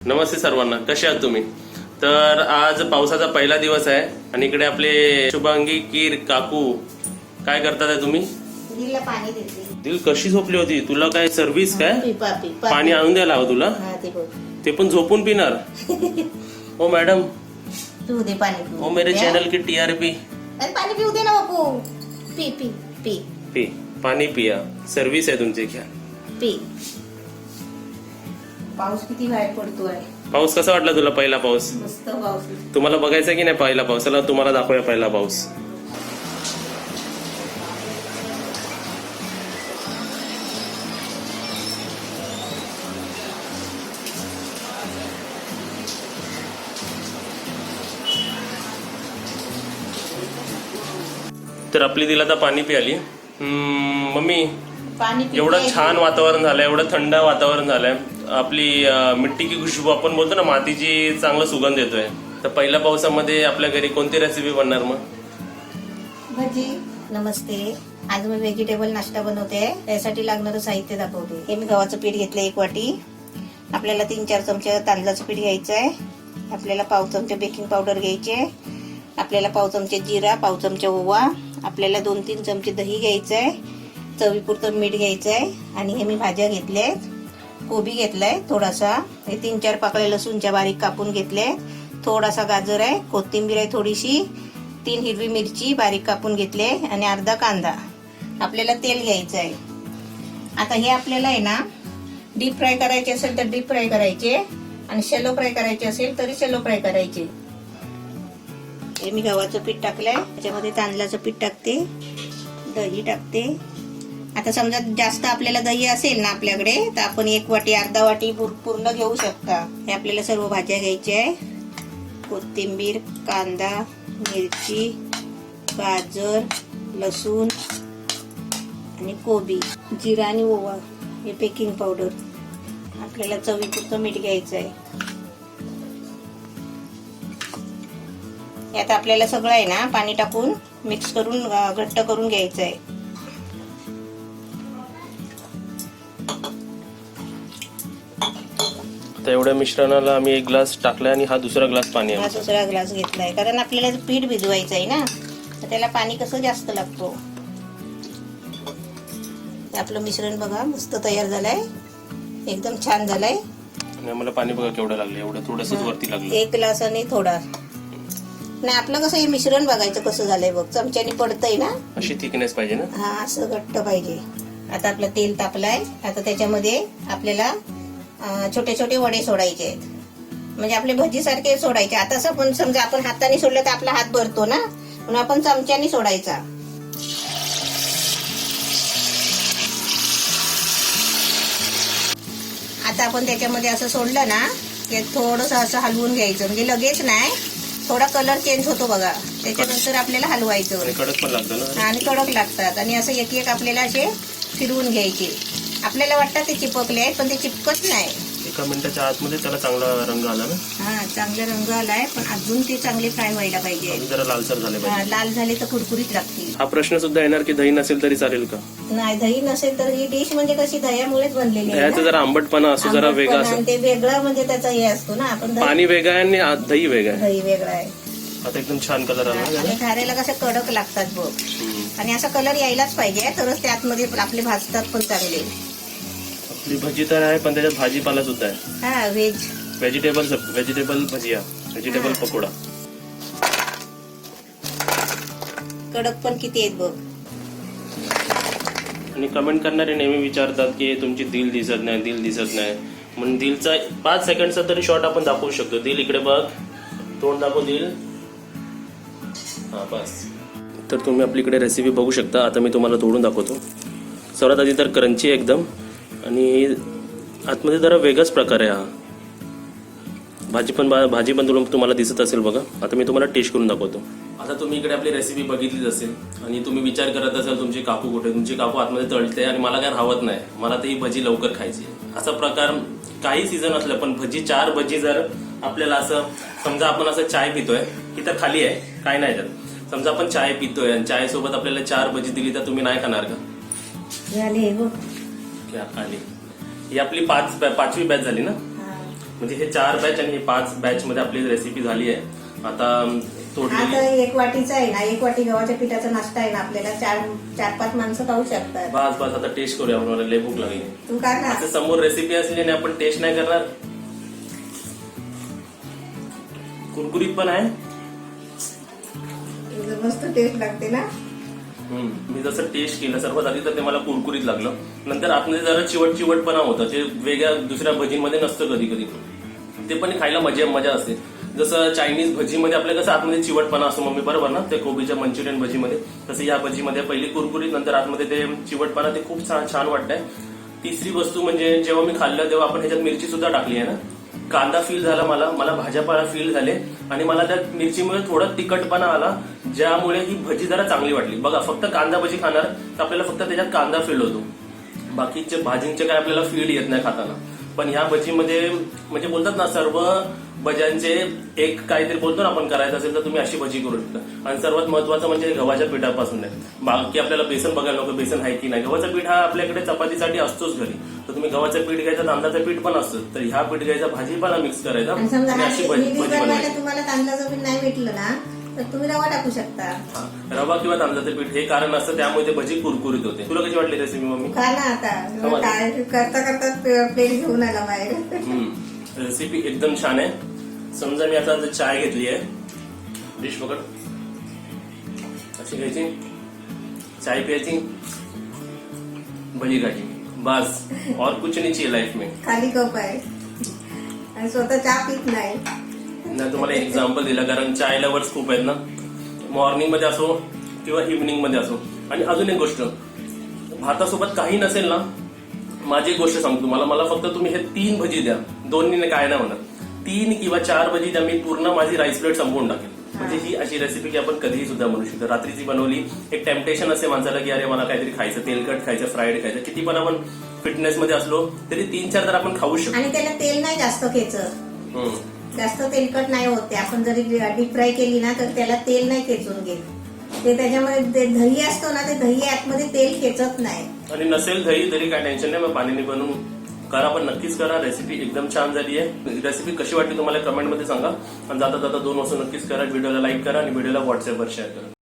नमस्ते सर्वांना, कसे आहात तुम्ही? तर आज पावसाचा पहिला दिवस आहे आणि इकडे आपले शुभांगी कीर काकू काय करतात तुम्ही? दिला पाणी देते. दिल कशी झोपली होती? तुला काय सर्व्हिस काय? पिपा पाणी आणून द्यायला हवं तुला? हा ते बघ. ते पण झोपून पिणार? ओ मॅडम, तू दे पाणी पिऊ. ओ मेरे चैनल की टीआरपी. अरे पाणी पिऊ दे ना बापू. पी पी पी पी पाणी पिया, सर्व्हिस आहे तुमची, घ्या पी. पाऊस किती बाहेर पडतोय. पाऊस कसा वाटला तुला? पहिला पाऊस मस्त पाऊस. तुम्हाला बघायचा की नाही? पहिला पाऊस, चला तुम्हाला दाखवूया पहिला पाऊस. तर आपली दिला तर पाणी प्याली. मम्मी, पाणी पी. एवढं छान वातावरण झालंय, एवढं थंड वातावरण झालंय. आपली मिट्टी की खुशबू आपण बोलतो ना, मातीची चांगला सुगंध येतोय. तर पहिल्या पावसामध्ये आपल्या घरी कोणती रेसिपी बनणार मग? भजी. नमस्ते. आज मी व्हेजिटेबल नाश्ता बनवते. त्यासाठी लागणारं साहित्य दाखवते. हे मी गव्हाचं पीठ घेतलं 1 वाटी. आपल्याला 3-4 चमचे तांदळाचं पीठ घ्यायचं आहे. आपल्याला पाव चमचे बेकिंग पावडर घ्यायचे. आपल्याला पाव चमचे जिरा, पाव चमचे ओवा. आपल्याला 2-3 चमचे दही घ्यायचं आहे. चवीपुरतं मीठ घ्यायचं आहे. आणि हे मी भाज्या घेतल्या आहेत. कोबी घेतलाय थोडासा. हे 3-4 पाकळ्या लसूणच्या बारीक कापून घेतले. थोडासा गाजर आहे, कोथिंबीर आहे थोडीशी, 3 हिरवी मिरची बारीक कापून घेतले आणि अर्धा कांदा. आपल्याला तेल घ्यायचं आहे. आता हे आपल्याला आहे ना, डीप फ्राय करायचे असेल तर डीप फ्राय करायचे आणि शॅलो फ्राय करायचे असेल तरी शॅलो फ्राय करायचे. हे मी गव्हाचं पीठ टाकलंय. त्याच्यामध्ये तांदळाचं पीठ टाकते, दही टाकते. आता समजा जास्त आपल्याला दही असेल ना आपल्याकडे, तर आपण 1 वाटी अर्धा वाटी पूर्ण घेऊ शकता. हे आपल्याला सर्व भाज्या घ्यायच्या आहे. कोथिंबीर, कांदा, मिरची, गाजर, लसूण आणि कोबी, जिरा आणि ओवा, हे बेकिंग पावडर. आपल्याला चवीपुरतं मीठ घ्यायचं आहे. यात आपल्याला सगळं आहे ना पाणी टाकून मिक्स करून घट्ट करून घ्यायचं आहे. तर एवढ्या मिश्रणाला आम्ही 1 ग्लास टाकलाय आणि हा दुसरा ग्लास पाणी आहे. हा दुसरा ग्लास घेतलाय, कारण आपल्याला पीठ भिजवायचं आहे ना, तर त्याला पाणी कसं जास्त लागतो. आपलं मिश्रण बघा मस्त तयार झालंय, एकदम छान झालंय. आणि आम्हाला पाणी बघा केवढं लागलं, एवढं थोडंसंच वरती लागलं. 1 ग्लास आणि थोडा नाही. आपलं कसं हे मिश्रण बघायचं कसं झालंय बघ, चमच्याने पडतंय ना, अशी थिकनेस पाहिजे ना. हा असं घट्ट पाहिजे. आता आपलं तेल तापलंय. आता त्याच्यामध्ये आपल्याला छोटे छोटे वडे सोडायचे आहेत, म्हणजे आपले भजी सारखे सोडायचे. आता असं पण समजा आपण हाताने सोडलं तर आपला हात भरतो ना, म्हणून आपण चमच्याने सोडायचा. आता आपण त्याच्यामध्ये असं सोडलं ना, ते थोडंसं असं हलवून घ्यायचं, म्हणजे लगेच नाही, थोडा कलर चेंज होतो बघा, त्याच्यानंतर आपल्याला हलवायचं. आणि कडक पण लागतं ना. आणि कडक लागतात. आणि असं एक आपल्याला असे फिरवून घ्यायचे. आपल्याला वाटतं ते चिपकले आहेत, पण ते चिपकत नाही. 1 मिनिटाच्या आतमध्ये त्याला चांगला रंग आला ना. हा चांगला रंग आलाय, पण अजून ते चांगले फ्राय व्हायला पाहिजे. जरा लालसर झाले पाहिजे. लाल झाले तर कुरकुरीत लागतील. हा प्रश्न सुद्धा येणार की दही नसेल तरी चालेल का? नाही, दही नसेल तर ही डिश म्हणजे कशी दह्यामुळेच बनलेली आहे दह्याचं ना. जरा आंबटपणा असो, जरा वेगळा आंबटपणा, असो. ते वेगळं म्हणजे त्याचा हे असतो ना. आपण पाणी वेगळं आहे आणि दही वेगळं आहे. दही वेगळा आहे. आता एकदम छान कलर आला ना. आणि खायला कसं कडक लागतात बघ. आणि असा कलर यायलाच पाहिजे, तरच ते आतमध्ये आपले भाजतात पण चांगले. आपली भजी तर आहे, पण त्याच्यात भाजीपाला सुद्धा आहे. हा व्हेजिटेबल भजिया, व्हेजिटेबल पकोडा. कडक पण किती आहेत बघ. आणि कमेंट करणारे नेहमी विचारतात की तुमची दिल दिसत नाही, दिल दिसत नाही. म्हणून दिलचा 5 सेकंडचा तरी शॉट आपण दाखवू शकतो. दिल इकडे बघ, तोंड दाखव दिल. हा बस. तर तुम्ही आपली इकडे रेसिपी बघू शकता. आता मी तुम्हाला तोडून दाखवतो. सर्वात आधी तर क्रंची एकदम, आणि आतमध्ये जरा वेगळाच प्रकार आहे हा. भाजी पण तुम्हाला दिसत असेल बघा. आता मी तुम्हाला टेस्ट करून दाखवतो. आता तुम्ही इकडे आपली रेसिपी बघितलीच असेल आणि तुम्ही विचार करत असाल तुमची काकू कुठे, तुमची काकू आतमध्ये तळते आणि मला काय राहत नाही, मला तर ही भजी लवकर खायची. असा प्रकार काही सीझन असलं, पण 4 भजी जर आपल्याला असं समजा आपण असं चाय पितोय, ही तर खाली आहे काय नाही त्यात. समजा आपण चाय पितोय आणि चाय सोबत आपल्याला 4 भजी दिली तर तुम्ही नाही खाणार का? झाले बघ. आली ही आपली 5वी बॅच झाली ना. म्हणजे हे 4 बॅच आणि हे 5 बॅच मध्ये आपली रेसिपी झाली आहे. आता तोडलेली आता 1 वाटीचा आहे ना, 1 वाटी गव्हाच्या पिठाचा नाश्ता आहे ना, आपल्याला 4-5 माणसं खाऊ शकतात. बस आता टेस्ट करूया. मला लय भूक लागली. तू का ना आता समोर रेसिपी असली आणि आपण टेस्ट नाही करणार. कुरकुरीत पण आहे. मस्त टेस्ट लागते ना. मी जसं टेस्ट केलं सर्वात आधी तर ते मला कुरकुरीत लागलं. नंतर आतमध्ये जरा चिवटपणा होतं. ते वेगळ्या दुसऱ्या भजीमध्ये नसतं कधी कधी. ते पण खायला मजा असते. जसं चायनीज भजीमध्ये आपल्या कसं आतमध्ये चिवटपणा असतो मम्मी बरोबर ना, ते कोबीच्या मंचुरियन भजीमध्ये, तसं या भजीमध्ये पहिली कुरकुरीत नंतर आतमध्ये ते चिवटपणा, ते खूप छान वाटतंय. तिसरी वस्तू म्हणजे जेव्हा मी खाल्लं तेव्हा आपण ह्याच्यात मिरची सुद्धा टाकली आहे ना. कांदा फील झाला मला भाज्यापाला फील झाले आणि मला त्या मिरचीमुळे थोडा तिखटपणा आला, ज्यामुळे ही भजी जरा चांगली वाटली. बघा फक्त कांदा भजी खाणार तर आपल्याला फक्त त्याच्यात कांदा फील होतो. बाकीचे भाजींचे काय आपल्याला फील येत नाही खाताना. पण ह्या भजीमध्ये म्हणजे बोलतात ना, सर्व भज्यांचे एक काहीतरी बोलतो ना आपण, करायचं असेल तर तुम्ही अशी भजी करू शकता. आणि सर्वात महत्वाचं म्हणजे गव्हाच्या पिठापासून आहे. बाकी आपल्याला बेसन बघायला नको, बेसन आहे की नाही. गव्हाचा पीठ हा आपल्याकडे चपातीसाठी असतोच घरी, तर तुम्ही गव्हाचं पीठ घ्यायचं, तांदळाचं पीठ पण असतं, तर ह्या पीठ घ्यायचा, भाजीपाला मिक्स करायचा आणि अशी भजी बनवायची. तुम्हाला तांदळाचं पीठ नाही भेटलं ना तर तुम्ही रवा टाकू शकता. रवा किंवा तांदळाचं पीठ हे कारण असतं, त्यामुळे ते भजी कुरकुरीत होते. तुला कशी वाटली रेसिपी मम्मी? खा ना आता. काय करता प्लेट घेऊन आला बाहेर. रेसिपी एकदम छान आहे. समजा मी आता चाय घेतली आहे, डिश पकड, अशी घ्यायची, चाय प्यायची, भजी खायची, बस और कुछ नहीं चाहिए लाइफ में. खाली कप आहे आणि स्वतः चहा पीत नाही. तुम्हाला एक्झाम्पल दिला, कारण चाय लवर्स खूप आहेत ना, मॉर्निंग मध्ये असो किंवा इव्हनिंग मध्ये असो. आणि अजून एक गोष्ट, भातासोबत काही नसेल ना, माझी एक गोष्ट सांगतो तुम्हाला, मला फक्त तुम्ही हे 3 भजी द्या, 2नी काय नाही होणार, 3 किंवा 4 भजी द्या, मी पूर्ण माझी राईस प्लेट संपवून टाकेल. म्हणजे ही अशी रेसिपी की आपण कधीही सुद्धा बनवू शकतो. रात्रीची बनवली, एक टेम्पटेशन असते माणसाला की अरे मला काहीतरी खायचं, तेलकट खायचं, फ्राईड खायचं. किती पण आपण फिटनेस मध्ये असलो तरी 3-4 तर आपण खाऊ शकतो. आणि त्याला तेल नाही जास्त खेचत, जास्त तेलकट नाही होते. आपण जरी डीप फ्राय केली ना तर त्याला तेल नाही खेचून घेत. ते त्याच्यामध्ये दही असतो ना, ते दही आतमध्ये तेल खेचत नाही. आणि नसेल दही तरी काय टेन्शन नाही, मग पाणीने बनवून करा, पण नक्कीच करा. रेसिपी एकदम छान झाली आहे. रेसिपी कशी वाटली तुम्हाला कमेंटमध्ये सांगा. आणि जाता 2 वस्तू नक्कीच करा. व्हिडिओला लाईक करा आणि व्हिडिओला व्हॉट्सअपवर शेअर करा.